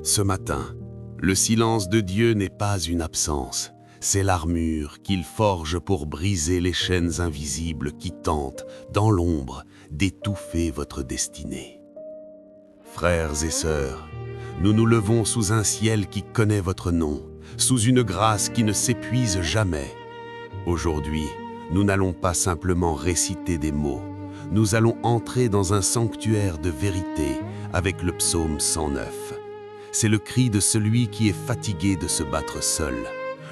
Ce matin, le silence de Dieu n'est pas une absence, c'est l'armure qu'il forge pour briser les chaînes invisibles qui tentent, dans l'ombre, d'étouffer votre destinée. Frères et sœurs, nous nous levons sous un ciel qui connaît votre nom, sous une grâce qui ne s'épuise jamais. Aujourd'hui, nous n'allons pas simplement réciter des mots, nous allons entrer dans un sanctuaire de vérité avec le psaume 109. C'est le cri de celui qui est fatigué de se battre seul,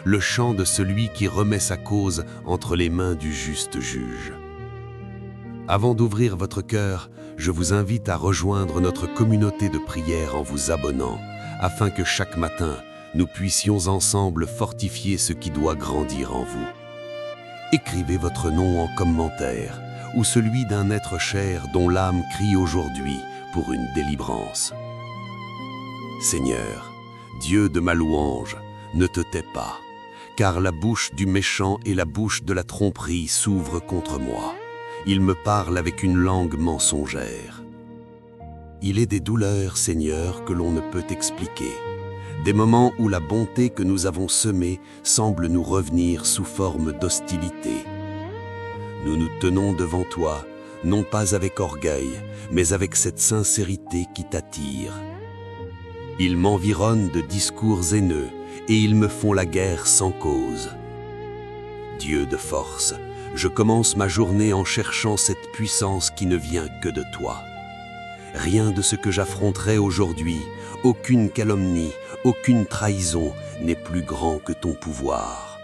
le chant de celui qui remet sa cause entre les mains du juste juge. Avant d'ouvrir votre cœur, je vous invite à rejoindre notre communauté de prière en vous abonnant, afin que chaque matin, nous puissions ensemble fortifier ce qui doit grandir en vous. Écrivez votre nom en commentaire, ou celui d'un être cher dont l'âme crie aujourd'hui pour une délivrance. Seigneur, Dieu de ma louange, ne te tais pas, car la bouche du méchant et la bouche de la tromperie s'ouvrent contre moi. Il me parle avec une langue mensongère. Il est des douleurs, Seigneur, que l'on ne peut expliquer, des moments où la bonté que nous avons semée semble nous revenir sous forme d'hostilité. Nous nous tenons devant toi, non pas avec orgueil, mais avec cette sincérité qui t'attire. Ils m'environnent de discours haineux et ils me font la guerre sans cause. Dieu de force, je commence ma journée en cherchant cette puissance qui ne vient que de toi. Rien de ce que j'affronterai aujourd'hui, aucune calomnie, aucune trahison n'est plus grand que ton pouvoir.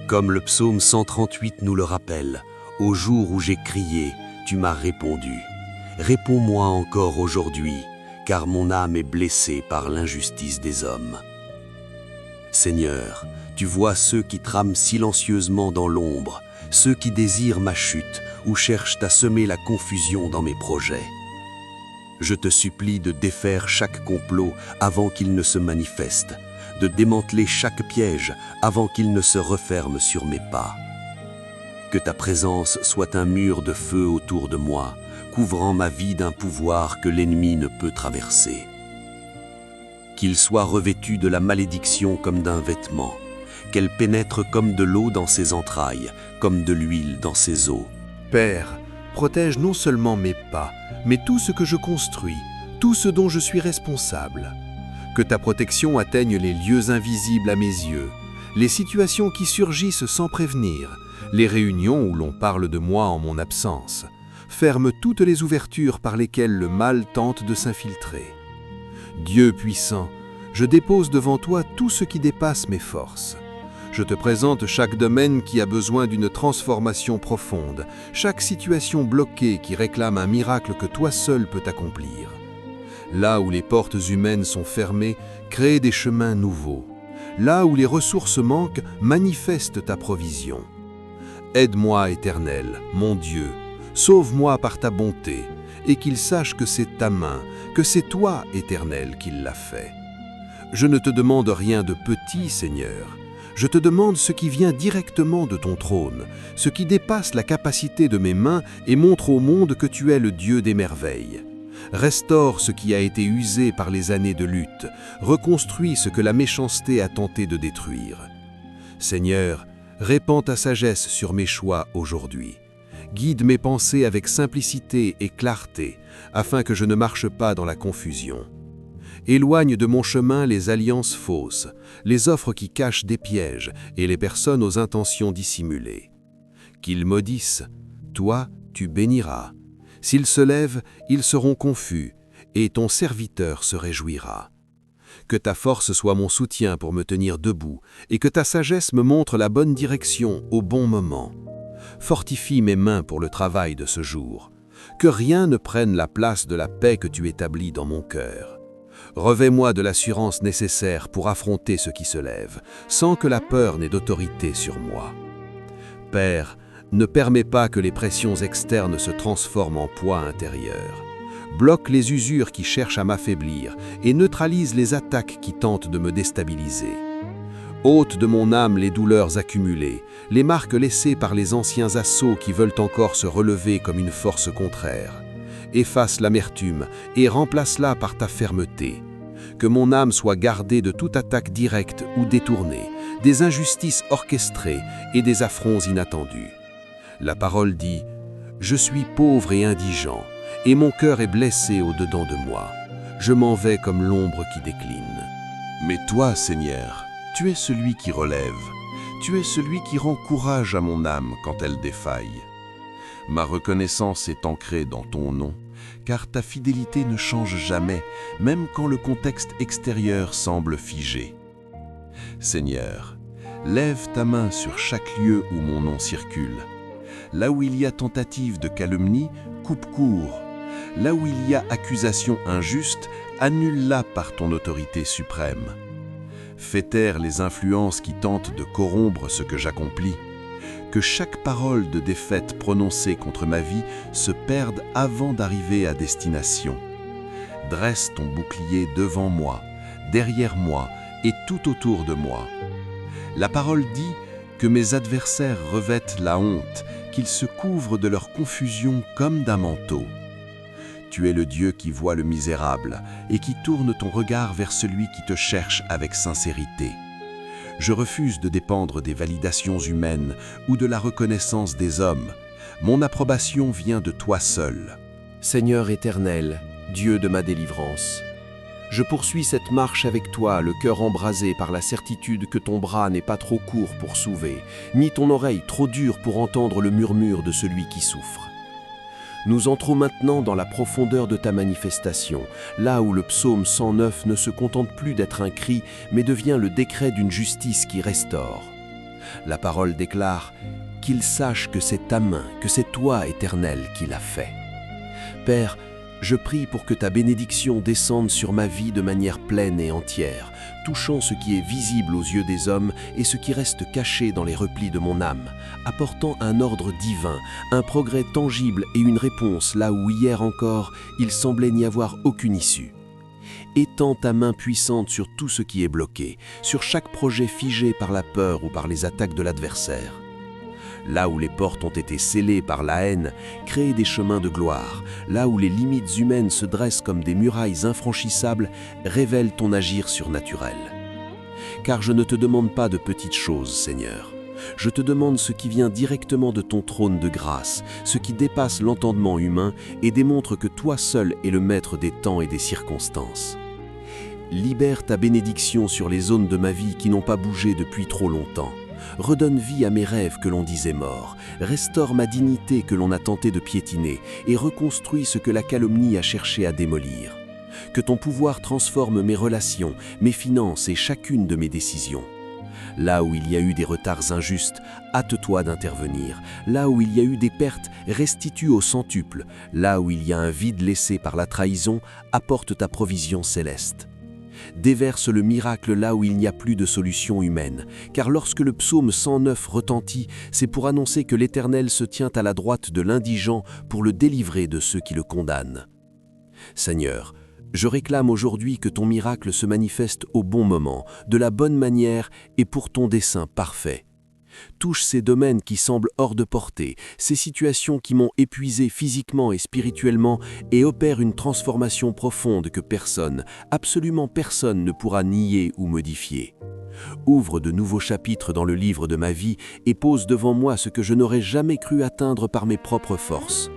Comme le psaume 138 nous le rappelle, au jour où j'ai crié, tu m'as répondu. Réponds-moi encore aujourd'hui, car mon âme est blessée par l'injustice des hommes. Seigneur, tu vois ceux qui trament silencieusement dans l'ombre, ceux qui désirent ma chute ou cherchent à semer la confusion dans mes projets. Je te supplie de défaire chaque complot avant qu'il ne se manifeste, de démanteler chaque piège avant qu'il ne se referme sur mes pas. Que ta présence soit un mur de feu autour de moi, couvrant ma vie d'un pouvoir que l'ennemi ne peut traverser. Qu'il soit revêtu de la malédiction comme d'un vêtement, qu'elle pénètre comme de l'eau dans ses entrailles, comme de l'huile dans ses os. Père, protège non seulement mes pas, mais tout ce que je construis, tout ce dont je suis responsable. Que ta protection atteigne les lieux invisibles à mes yeux, les situations qui surgissent sans prévenir, les réunions où l'on parle de moi en mon absence. Ferme toutes les ouvertures par lesquelles le mal tente de s'infiltrer. Dieu puissant, je dépose devant toi tout ce qui dépasse mes forces. Je te présente chaque domaine qui a besoin d'une transformation profonde, chaque situation bloquée qui réclame un miracle que toi seul peux accomplir. Là où les portes humaines sont fermées, crée des chemins nouveaux. Là où les ressources manquent, manifeste ta provision. Aide-moi, Éternel, mon Dieu, sauve-moi par ta bonté, et qu'il sache que c'est ta main, que c'est toi, Éternel, qui l'a fait. Je ne te demande rien de petit, Seigneur. Je te demande ce qui vient directement de ton trône, ce qui dépasse la capacité de mes mains et montre au monde que tu es le Dieu des merveilles. Restaure ce qui a été usé par les années de lutte, reconstruis ce que la méchanceté a tenté de détruire. Seigneur, répands ta sagesse sur mes choix aujourd'hui. Guide mes pensées avec simplicité et clarté, afin que je ne marche pas dans la confusion. Éloigne de mon chemin les alliances fausses, les offres qui cachent des pièges et les personnes aux intentions dissimulées. Qu'ils maudissent, toi, tu béniras. S'ils se lèvent, ils seront confus, et ton serviteur se réjouira. Que ta force soit mon soutien pour me tenir debout, et que ta sagesse me montre la bonne direction au bon moment. Fortifie mes mains pour le travail de ce jour. Que rien ne prenne la place de la paix que tu établis dans mon cœur. Revêt-moi de l'assurance nécessaire pour affronter ce qui se lève, sans que la peur n'ait d'autorité sur moi. Père, ne permets pas que les pressions externes se transforment en poids intérieur. Bloque les usures qui cherchent à m'affaiblir et neutralise les attaques qui tentent de me déstabiliser. Ôte de mon âme les douleurs accumulées, les marques laissées par les anciens assauts qui veulent encore se relever comme une force contraire. Efface l'amertume et remplace-la par ta fermeté. que mon âme soit gardée de toute attaque directe ou détournée, des injustices orchestrées et des affronts inattendus. La parole dit « Je suis pauvre et indigent, et mon cœur est blessé au-dedans de moi. Je m'en vais comme l'ombre qui décline. » Mais toi, Seigneur, tu es celui qui relève, tu es celui qui rend courage à mon âme quand elle défaille. Ma reconnaissance est ancrée dans ton nom, car ta fidélité ne change jamais, même quand le contexte extérieur semble figé. Seigneur, lève ta main sur chaque lieu où mon nom circule. Là où il y a tentative de calomnie, coupe court. Là où il y a accusation injuste, annule-la par ton autorité suprême. Fais taire les influences qui tentent de corrompre ce que j'accomplis. Que chaque parole de défaite prononcée contre ma vie se perde avant d'arriver à destination. Dresse ton bouclier devant moi, derrière moi et tout autour de moi. La parole dit que mes adversaires revêtent la honte, qu'ils se couvrent de leur confusion comme d'un manteau. Tu es le Dieu qui voit le misérable et qui tourne ton regard vers celui qui te cherche avec sincérité. Je refuse de dépendre des validations humaines ou de la reconnaissance des hommes. Mon approbation vient de toi seul. Seigneur éternel, Dieu de ma délivrance, je poursuis cette marche avec toi, le cœur embrasé par la certitude que ton bras n'est pas trop court pour sauver, ni ton oreille trop dure pour entendre le murmure de celui qui souffre. Nous entrons maintenant dans la profondeur de ta manifestation, là où le psaume 109 ne se contente plus d'être un cri, mais devient le décret d'une justice qui restaure. La parole déclare « Qu'il sache que c'est ta main, que c'est toi, Éternel, qui l'a fait. » Père, je prie pour que ta bénédiction descende sur ma vie de manière pleine et entière, touchant ce qui est visible aux yeux des hommes et ce qui reste caché dans les replis de mon âme, apportant un ordre divin, un progrès tangible et une réponse là où hier encore il semblait n'y avoir aucune issue. Étends ta main puissante sur tout ce qui est bloqué, sur chaque projet figé par la peur ou par les attaques de l'adversaire. Là où les portes ont été scellées par la haine, crée des chemins de gloire. Là où les limites humaines se dressent comme des murailles infranchissables, révèle ton agir surnaturel. Car je ne te demande pas de petites choses, Seigneur. Je te demande ce qui vient directement de ton trône de grâce, ce qui dépasse l'entendement humain et démontre que toi seul es le maître des temps et des circonstances. Libère ta bénédiction sur les zones de ma vie qui n'ont pas bougé depuis trop longtemps. Redonne vie à mes rêves que l'on disait morts, restaure ma dignité que l'on a tenté de piétiner et reconstruis ce que la calomnie a cherché à démolir. Que ton pouvoir transforme mes relations, mes finances et chacune de mes décisions. Là où il y a eu des retards injustes, hâte-toi d'intervenir. Là où il y a eu des pertes, restitue au centuple. Là où il y a un vide laissé par la trahison, apporte ta provision céleste. Déverse le miracle là où il n'y a plus de solution humaine, car lorsque le psaume 109 retentit, c'est pour annoncer que l'Éternel se tient à la droite de l'indigent pour le délivrer de ceux qui le condamnent. Seigneur, je réclame aujourd'hui que ton miracle se manifeste au bon moment, de la bonne manière et pour ton dessein parfait. Touche ces domaines qui semblent hors de portée, ces situations qui m'ont épuisé physiquement et spirituellement et opère une transformation profonde que personne, absolument personne ne pourra nier ou modifier. Ouvre de nouveaux chapitres dans le livre de ma vie et pose devant moi ce que je n'aurais jamais cru atteindre par mes propres forces.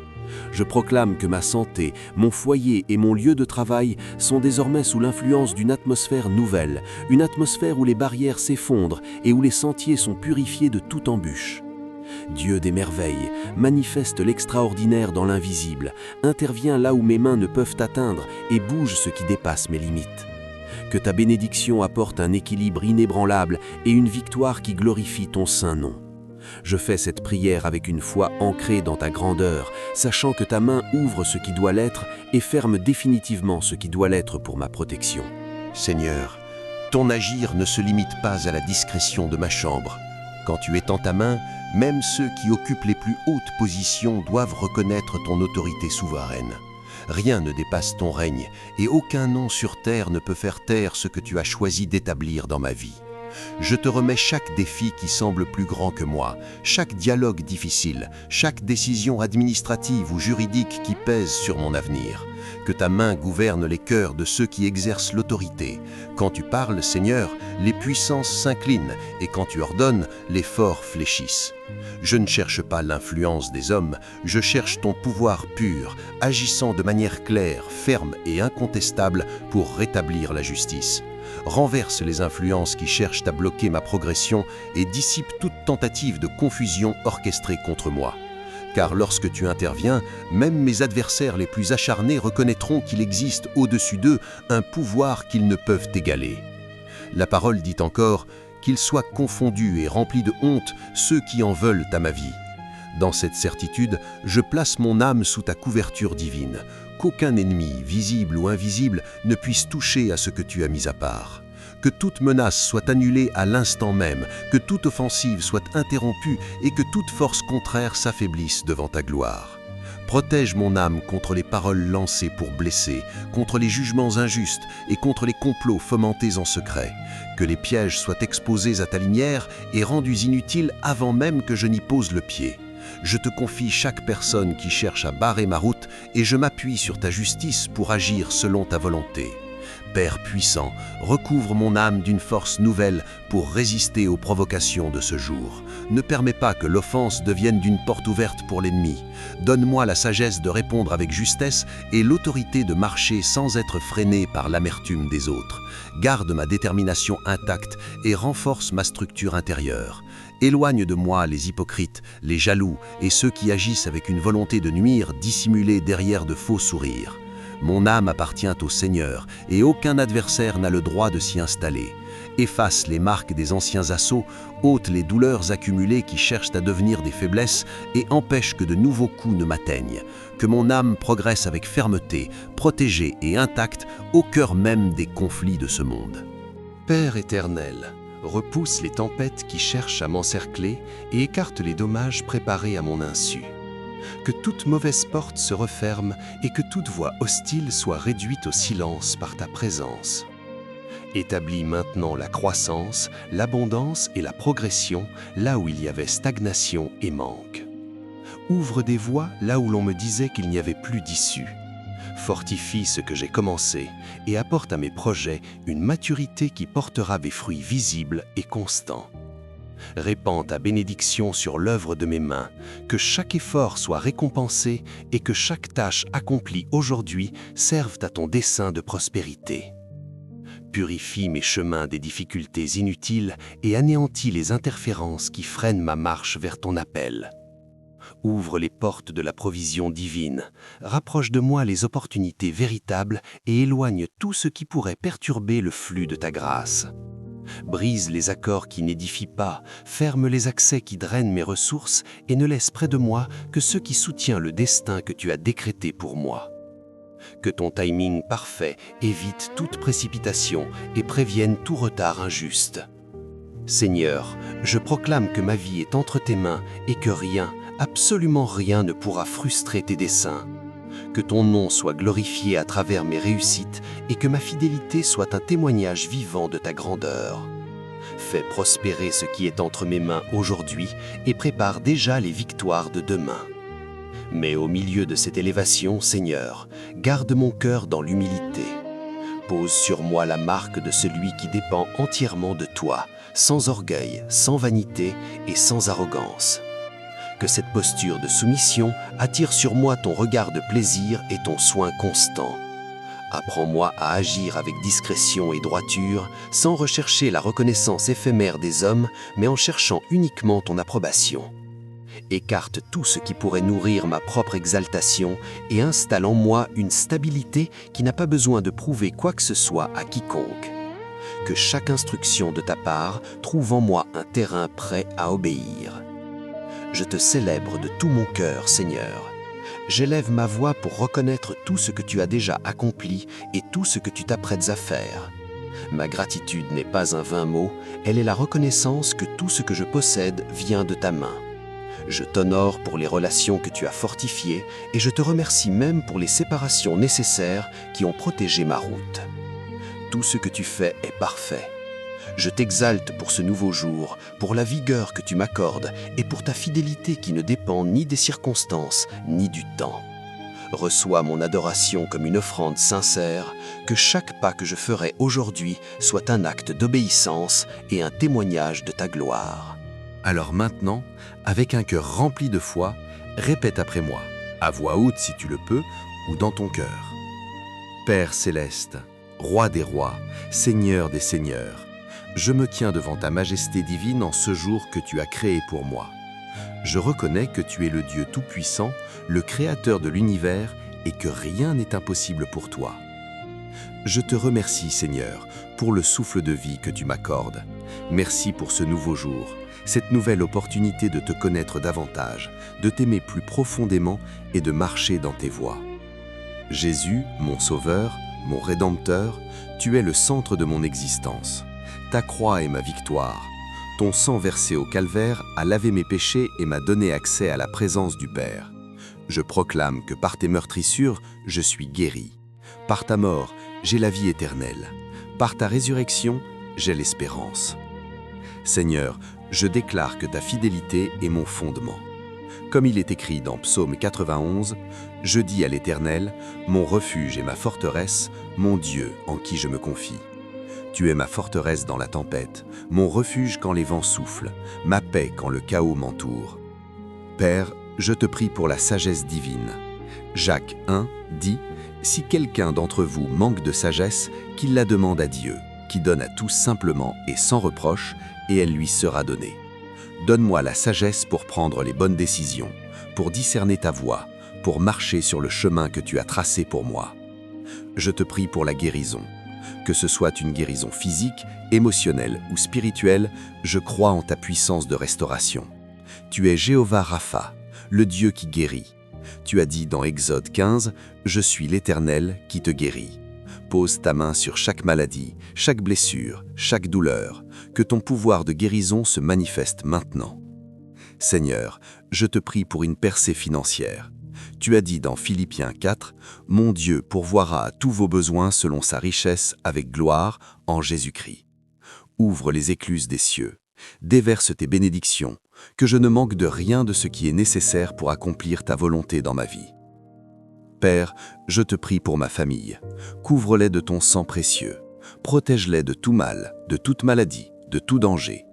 Je proclame que ma santé, mon foyer et mon lieu de travail sont désormais sous l'influence d'une atmosphère nouvelle, une atmosphère où les barrières s'effondrent et où les sentiers sont purifiés de toute embûche. Dieu des merveilles, manifeste l'extraordinaire dans l'invisible, intervient là où mes mains ne peuvent atteindre et bouge ce qui dépasse mes limites. Que ta bénédiction apporte un équilibre inébranlable et une victoire qui glorifie ton saint nom. Je fais cette prière avec une foi ancrée dans ta grandeur, sachant que ta main ouvre ce qui doit l'être et ferme définitivement ce qui doit l'être pour ma protection. Seigneur, ton agir ne se limite pas à la discrétion de ma chambre. Quand tu étends ta main, même ceux qui occupent les plus hautes positions doivent reconnaître ton autorité souveraine. Rien ne dépasse ton règne et aucun nom sur terre ne peut faire taire ce que tu as choisi d'établir dans ma vie. Je te remets chaque défi qui semble plus grand que moi, chaque dialogue difficile, chaque décision administrative ou juridique qui pèse sur mon avenir. Que ta main gouverne les cœurs de ceux qui exercent l'autorité. Quand tu parles, Seigneur, les puissances s'inclinent, et quand tu ordonnes, les forts fléchissent. Je ne cherche pas l'influence des hommes, je cherche ton pouvoir pur, agissant de manière claire, ferme et incontestable pour rétablir la justice. Renverse les influences qui cherchent à bloquer ma progression et dissipe toute tentative de confusion orchestrée contre moi. Car lorsque tu interviens, même mes adversaires les plus acharnés reconnaîtront qu'il existe au-dessus d'eux un pouvoir qu'ils ne peuvent égaler. La parole dit encore qu'ils soient confondus et remplis de honte ceux qui en veulent à ma vie. Dans cette certitude, je place mon âme sous ta couverture divine, qu'aucun ennemi, visible ou invisible, ne puisse toucher à ce que tu as mis à part. Que toute menace soit annulée à l'instant même, que toute offensive soit interrompue et que toute force contraire s'affaiblisse devant ta gloire. Protège mon âme contre les paroles lancées pour blesser, contre les jugements injustes et contre les complots fomentés en secret. Que les pièges soient exposés à ta lumière et rendus inutiles avant même que je n'y pose le pied. Je te confie chaque personne qui cherche à barrer ma route et je m'appuie sur ta justice pour agir selon ta volonté. Père puissant, recouvre mon âme d'une force nouvelle pour résister aux provocations de ce jour. Ne permets pas que l'offense devienne d'une porte ouverte pour l'ennemi. Donne-moi la sagesse de répondre avec justesse et l'autorité de marcher sans être freiné par l'amertume des autres. Garde ma détermination intacte et renforce ma structure intérieure. Éloigne de moi les hypocrites, les jaloux et ceux qui agissent avec une volonté de nuire dissimulée derrière de faux sourires. Mon âme appartient au Seigneur et aucun adversaire n'a le droit de s'y installer. Efface les marques des anciens assauts, ôte les douleurs accumulées qui cherchent à devenir des faiblesses et empêche que de nouveaux coups ne m'atteignent. Que mon âme progresse avec fermeté, protégée et intacte au cœur même des conflits de ce monde. Père éternel, repousse les tempêtes qui cherchent à m'encercler et écarte les dommages préparés à mon insu. Que toute mauvaise porte se referme et que toute voix hostile soit réduite au silence par ta présence. Établis maintenant la croissance, l'abondance et la progression là où il y avait stagnation et manque. Ouvre des voies là où l'on me disait qu'il n'y avait plus d'issue. Fortifie ce que j'ai commencé et apporte à mes projets une maturité qui portera des fruits visibles et constants. Répands ta bénédiction sur l'œuvre de mes mains, que chaque effort soit récompensé et que chaque tâche accomplie aujourd'hui serve à ton dessein de prospérité. Purifie mes chemins des difficultés inutiles et anéantis les interférences qui freinent ma marche vers ton appel. Ouvre les portes de la provision divine, rapproche de moi les opportunités véritables et éloigne tout ce qui pourrait perturber le flux de ta grâce. Brise les accords qui n'édifient pas, ferme les accès qui drainent mes ressources et ne laisse près de moi que ceux qui soutiennent le destin que tu as décrété pour moi. Que ton timing parfait évite toute précipitation et prévienne tout retard injuste. Seigneur, je proclame que ma vie est entre tes mains et que rien, absolument rien ne pourra frustrer tes desseins. Que ton nom soit glorifié à travers mes réussites et que ma fidélité soit un témoignage vivant de ta grandeur. Fais prospérer ce qui est entre mes mains aujourd'hui et prépare déjà les victoires de demain. Mais au milieu de cette élévation, Seigneur, garde mon cœur dans l'humilité. Pose sur moi la marque de celui qui dépend entièrement de toi, sans orgueil, sans vanité et sans arrogance. Que cette posture de soumission attire sur moi ton regard de plaisir et ton soin constant. Apprends-moi à agir avec discrétion et droiture, sans rechercher la reconnaissance éphémère des hommes, mais en cherchant uniquement ton approbation. Écarte tout ce qui pourrait nourrir ma propre exaltation et installe en moi une stabilité qui n'a pas besoin de prouver quoi que ce soit à quiconque. Que chaque instruction de ta part trouve en moi un terrain prêt à obéir. Je te célèbre de tout mon cœur, Seigneur. J'élève ma voix pour reconnaître tout ce que tu as déjà accompli et tout ce que tu t'apprêtes à faire. Ma gratitude n'est pas un vain mot, elle est la reconnaissance que tout ce que je possède vient de ta main. Je t'honore pour les relations que tu as fortifiées et je te remercie même pour les séparations nécessaires qui ont protégé ma route. Tout ce que tu fais est parfait. Je t'exalte pour ce nouveau jour, pour la vigueur que tu m'accordes et pour ta fidélité qui ne dépend ni des circonstances ni du temps. Reçois mon adoration comme une offrande sincère, que chaque pas que je ferai aujourd'hui soit un acte d'obéissance et un témoignage de ta gloire. Alors maintenant, avec un cœur rempli de foi, répète après moi, à voix haute si tu le peux, ou dans ton cœur. Père céleste, Roi des rois, Seigneur des seigneurs, je me tiens devant ta majesté divine en ce jour que tu as créé pour moi. Je reconnais que tu es le Dieu Tout-Puissant, le Créateur de l'univers et que rien n'est impossible pour toi. Je te remercie, Seigneur, pour le souffle de vie que tu m'accordes. Merci pour ce nouveau jour, cette nouvelle opportunité de te connaître davantage, de t'aimer plus profondément et de marcher dans tes voies. Jésus, mon Sauveur, mon Rédempteur, tu es le centre de mon existence. Ta croix est ma victoire. Ton sang versé au calvaire a lavé mes péchés et m'a donné accès à la présence du Père. Je proclame que par tes meurtrissures, je suis guéri. Par ta mort, j'ai la vie éternelle. Par ta résurrection, j'ai l'espérance. Seigneur, je déclare que ta fidélité est mon fondement. Comme il est écrit dans Psaume 91, je dis à l'Éternel, mon refuge et ma forteresse, mon Dieu en qui je me confie. Tu es ma forteresse dans la tempête, mon refuge quand les vents soufflent, ma paix quand le chaos m'entoure. Père, je te prie pour la sagesse divine. Jacques 1 dit, « Si quelqu'un d'entre vous manque de sagesse, qu'il la demande à Dieu, qui donne à tous simplement et sans reproche, et elle lui sera donnée. Donne-moi la sagesse pour prendre les bonnes décisions, pour discerner ta voie, pour marcher sur le chemin que tu as tracé pour moi. Je te prie pour la guérison. Que ce soit une guérison physique, émotionnelle ou spirituelle, je crois en ta puissance de restauration. Tu es Jéhovah Rapha, le Dieu qui guérit. Tu as dit dans Exode 15, « Je suis l'Éternel qui te guérit ». Pose ta main sur chaque maladie, chaque blessure, chaque douleur, que ton pouvoir de guérison se manifeste maintenant. Seigneur, je te prie pour une percée financière. Tu as dit dans Philippiens 4, « Mon Dieu pourvoira à tous vos besoins selon sa richesse avec gloire en Jésus-Christ. » Ouvre les écluses des cieux, déverse tes bénédictions, que je ne manque de rien de ce qui est nécessaire pour accomplir ta volonté dans ma vie. Père, je te prie pour ma famille. Couvre-les de ton sang précieux. Protège-les de tout mal, de toute maladie, de tout danger.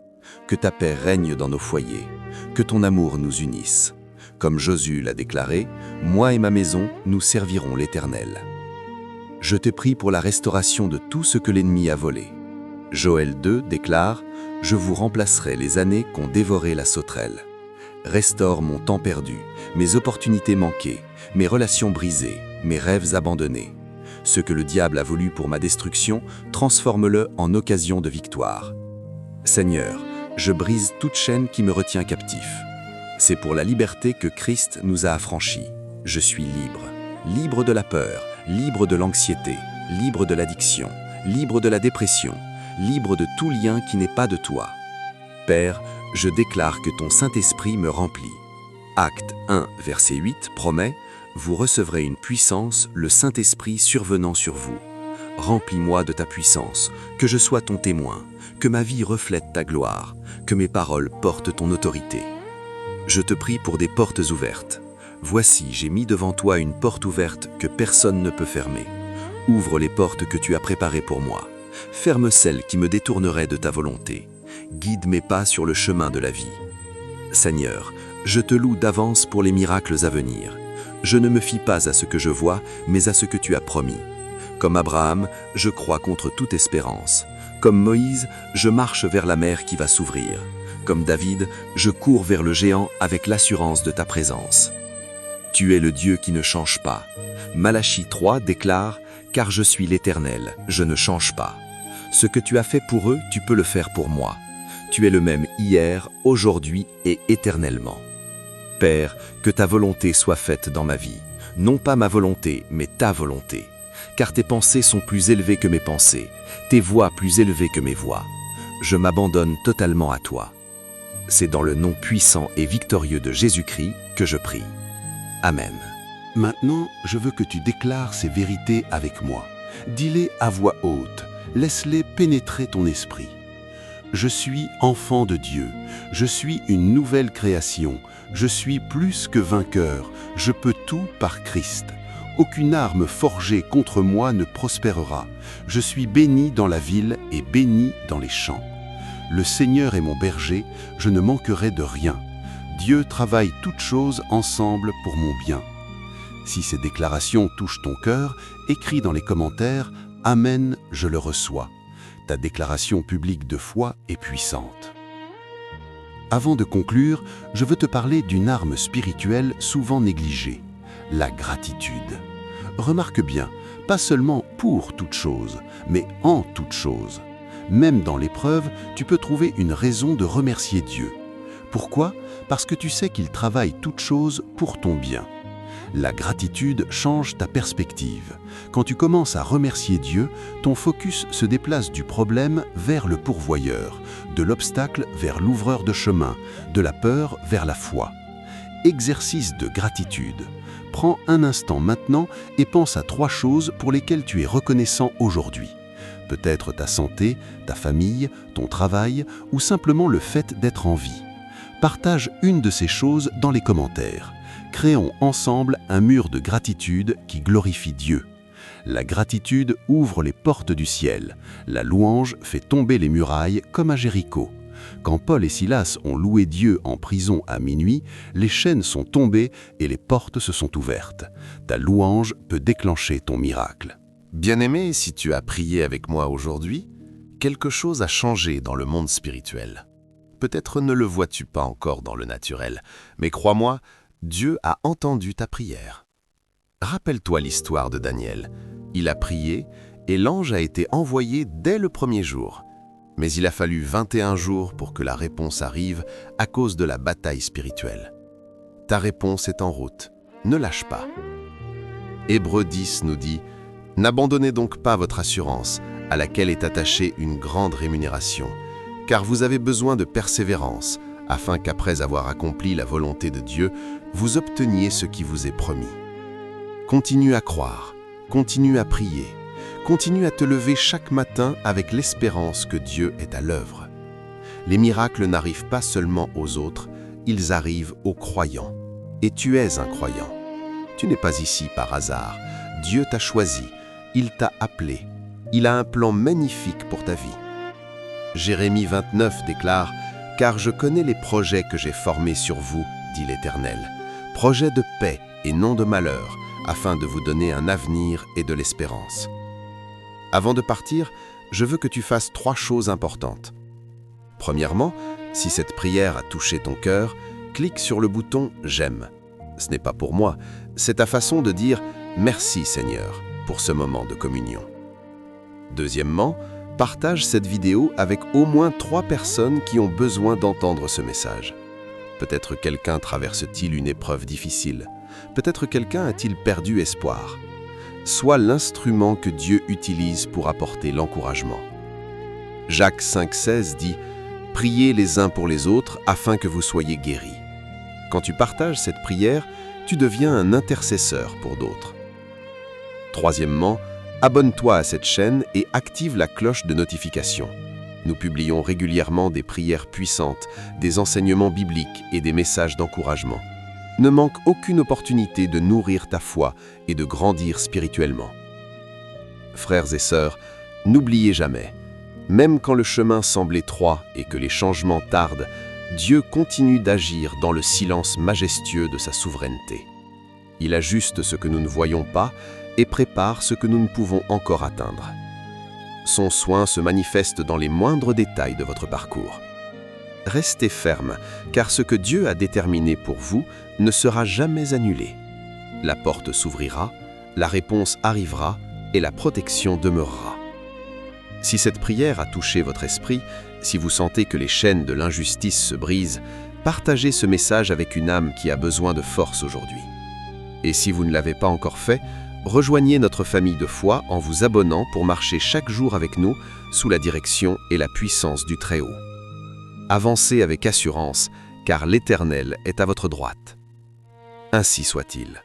Que ta paix règne dans nos foyers. Que ton amour nous unisse. Comme Josué l'a déclaré, moi et ma maison, nous servirons l'Éternel. Je te prie pour la restauration de tout ce que l'ennemi a volé. Joël 2 déclare, « Je vous remplacerai les années qu'ont dévoré la sauterelle. » Restaure mon temps perdu, mes opportunités manquées, mes relations brisées, mes rêves abandonnés. Ce que le diable a voulu pour ma destruction, transforme-le en occasion de victoire. Seigneur, je brise toute chaîne qui me retient captif. C'est pour la liberté que Christ nous a affranchis. Je suis libre, libre de la peur, libre de l'anxiété, libre de l'addiction, libre de la dépression, libre de tout lien qui n'est pas de toi. Père, je déclare que ton Saint-Esprit me remplit. Acte 1, verset 8 promet « Vous recevrez une puissance, le Saint-Esprit survenant sur vous. Remplis-moi de ta puissance, que je sois ton témoin, que ma vie reflète ta gloire, que mes paroles portent ton autorité. Je te prie pour des portes ouvertes. Voici, j'ai mis devant toi une porte ouverte que personne ne peut fermer. Ouvre les portes que tu as préparées pour moi. Ferme celles qui me détourneraient de ta volonté. Guide mes pas sur le chemin de la vie. Seigneur, je te loue d'avance pour les miracles à venir. Je ne me fie pas à ce que je vois, mais à ce que tu as promis. Comme Abraham, je crois contre toute espérance. Comme Moïse, je marche vers la mer qui va s'ouvrir. Comme David, je cours vers le géant avec l'assurance de ta présence. Tu es le Dieu qui ne change pas. Malachie 3 déclare « Car je suis l'Éternel, je ne change pas. Ce que tu as fait pour eux, tu peux le faire pour moi. Tu es le même hier, aujourd'hui et éternellement. » Père, que ta volonté soit faite dans ma vie. Non pas ma volonté, mais ta volonté. Car tes pensées sont plus élevées que mes pensées, tes voies plus élevées que mes voies. Je m'abandonne totalement à toi. C'est dans le nom puissant et victorieux de Jésus-Christ que je prie. Amen. Maintenant, je veux que tu déclares ces vérités avec moi. Dis-les à voix haute. Laisse-les pénétrer ton esprit. Je suis enfant de Dieu, je suis une nouvelle création, je suis plus que vainqueur, je peux tout par Christ. Aucune arme forgée contre moi ne prospérera. Je suis béni dans la ville et béni dans les champs. Le Seigneur est mon berger, je ne manquerai de rien. Dieu travaille toutes choses ensemble pour mon bien. Si ces déclarations touchent ton cœur, écris dans les commentaires « Amen, je le reçois ». Ta déclaration publique de foi est puissante. Avant de conclure, je veux te parler d'une arme spirituelle souvent négligée, la gratitude. Remarque bien, pas seulement pour toute chose, mais en toute chose. Même dans l'épreuve, tu peux trouver une raison de remercier Dieu. Pourquoi ? Parce que tu sais qu'il travaille toutes choses pour ton bien. La gratitude change ta perspective. Quand tu commences à remercier Dieu, ton focus se déplace du problème vers le pourvoyeur, de l'obstacle vers l'ouvreur de chemin, de la peur vers la foi. Exercice de gratitude. Prends un instant maintenant et pense à 3 choses pour lesquelles tu es reconnaissant aujourd'hui. Peut-être ta santé, ta famille, ton travail ou simplement le fait d'être en vie. Partage une de ces choses dans les commentaires. Créons ensemble un mur de gratitude qui glorifie Dieu. La gratitude ouvre les portes du ciel. La louange fait tomber les murailles comme à Jéricho. Quand Paul et Silas ont loué Dieu en prison à minuit, les chaînes sont tombées et les portes se sont ouvertes. Ta louange peut déclencher ton miracle. Bien-aimé, si tu as prié avec moi aujourd'hui, quelque chose a changé dans le monde spirituel. Peut-être ne le vois-tu pas encore dans le naturel, mais crois-moi, Dieu a entendu ta prière. Rappelle-toi l'histoire de Daniel. Il a prié et l'ange a été envoyé dès le premier jour. Mais il a fallu 21 jours pour que la réponse arrive à cause de la bataille spirituelle. Ta réponse est en route. Ne lâche pas. Hébreux 10 nous dit « N'abandonnez donc pas votre assurance, à laquelle est attachée une grande rémunération, car vous avez besoin de persévérance, afin qu'après avoir accompli la volonté de Dieu, vous obteniez ce qui vous est promis. » Continue à croire, continue à prier, continue à te lever chaque matin avec l'espérance que Dieu est à l'œuvre. Les miracles n'arrivent pas seulement aux autres, ils arrivent aux croyants. Et tu es un croyant. Tu n'es pas ici par hasard. Dieu t'a choisi, il t'a appelé. Il a un plan magnifique pour ta vie. Jérémie 29 déclare « Car je connais les projets que j'ai formés sur vous, dit l'Éternel, projets de paix et non de malheur, afin de vous donner un avenir et de l'espérance. » Avant de partir, je veux que tu fasses 3 choses importantes. Premièrement, si cette prière a touché ton cœur, clique sur le bouton « J'aime ». Ce n'est pas pour moi, c'est ta façon de dire « Merci Seigneur » pour ce moment de communion. Deuxièmement, partage cette vidéo avec au moins 3 personnes qui ont besoin d'entendre ce message. Peut-être quelqu'un traverse-t-il une épreuve difficile. Peut-être quelqu'un a-t-il perdu espoir. Sois l'instrument que Dieu utilise pour apporter l'encouragement. Jacques 5,16 dit « Priez les uns pour les autres afin que vous soyez guéris. » Quand tu partages cette prière, tu deviens un intercesseur pour d'autres. Troisièmement, abonne-toi à cette chaîne et active la cloche de notification. Nous publions régulièrement des prières puissantes, des enseignements bibliques et des messages d'encouragement. Ne manque aucune opportunité de nourrir ta foi et de grandir spirituellement. Frères et sœurs, n'oubliez jamais, même quand le chemin semble étroit et que les changements tardent, Dieu continue d'agir dans le silence majestueux de sa souveraineté. Il ajuste ce que nous ne voyons pas et prépare ce que nous ne pouvons encore atteindre. Son soin se manifeste dans les moindres détails de votre parcours. Restez ferme, car ce que Dieu a déterminé pour vous ne sera jamais annulé. La porte s'ouvrira, la réponse arrivera et la protection demeurera. Si cette prière a touché votre esprit, si vous sentez que les chaînes de l'injustice se brisent, partagez ce message avec une âme qui a besoin de force aujourd'hui. Et si vous ne l'avez pas encore fait, rejoignez notre famille de foi en vous abonnant pour marcher chaque jour avec nous sous la direction et la puissance du Très-Haut. Avancez avec assurance, car l'Éternel est à votre droite. Ainsi soit-il.